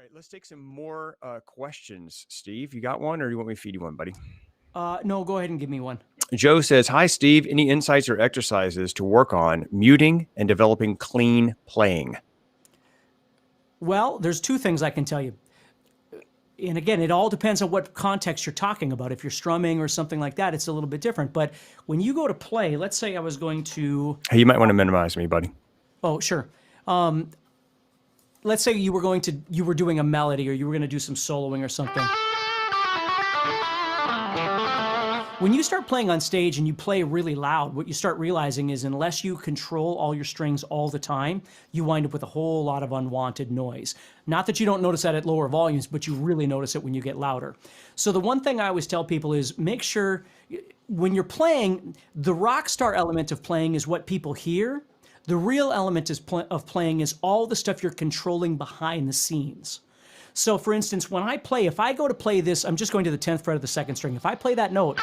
right, let's take some more questions. Steve, you got one, or do you want me to feed you one, buddy? No, go ahead and give me one. Joe says, hi, Steve. Any insights or exercises to work on muting and developing clean playing? Well, there's two things I can tell you. And again, it all depends on what context you're talking about. If you're strumming or something like that, it's a little bit different. But when you go to play, let's say I was going to... Hey, you might want to minimize me, buddy. Oh, sure. Let's say you were doing a melody, or you were going to do some soloing or something. When you start playing on stage and you play really loud, what you start realizing is unless you control all your strings all the time, you wind up with a whole lot of unwanted noise. Not that you don't notice that at lower volumes, but you really notice it when you get louder. So the one thing I always tell people is make sure when you're playing, the rock star element of playing is what people hear. The real element of playing is all the stuff you're controlling behind the scenes. So for instance, when I play, if I go to play this, I'm just going to the 10th fret of the second string. If I play that note,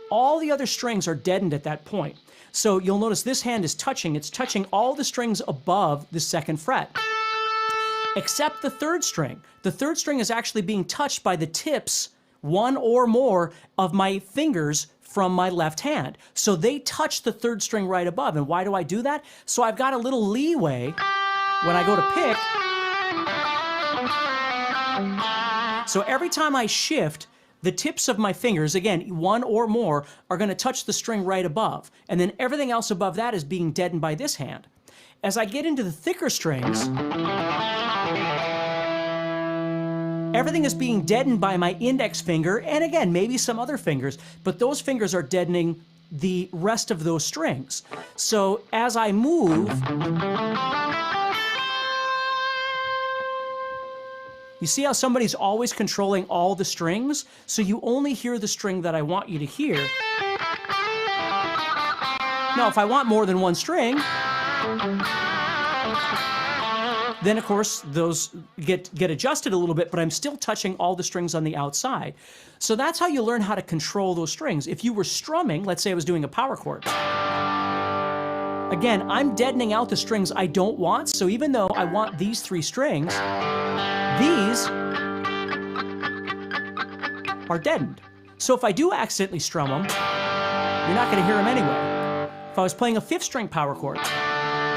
all the other strings are deadened at that point. So you'll notice this hand is touching. It's touching all the strings above the second fret, except the third string. The third string is actually being touched by the tips, one or more, of my fingers from my left hand. So they touch the third string right above. And why do I do that? So I've got a little leeway when I go to pick. So every time I shift, the tips of my fingers, again, one or more, are going to touch the string right above. And then everything else above that is being deadened by this hand. As I get into the thicker strings, everything is being deadened by my index finger, and again, maybe some other fingers, but those fingers are deadening the rest of those strings. So as I move, you see how somebody's always controlling all the strings? So you only hear the string that I want you to hear. Now, if I want more than one string, then of course those get adjusted a little bit, but I'm still touching all the strings on the outside. So that's how you learn how to control those strings. If you were strumming, let's say I was doing a power chord. Again, I'm deadening out the strings I don't want, so even though I want these three strings, these are deadened. So if I do accidentally strum them, you're not going to hear them anyway. If I was playing a fifth string power chord,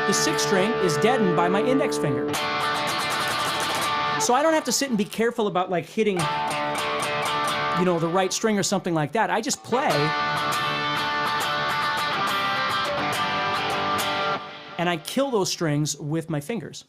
the sixth string is deadened by my index finger. So I don't have to sit and be careful about like hitting, the right string or something like that. I just play, and I kill those strings with my fingers.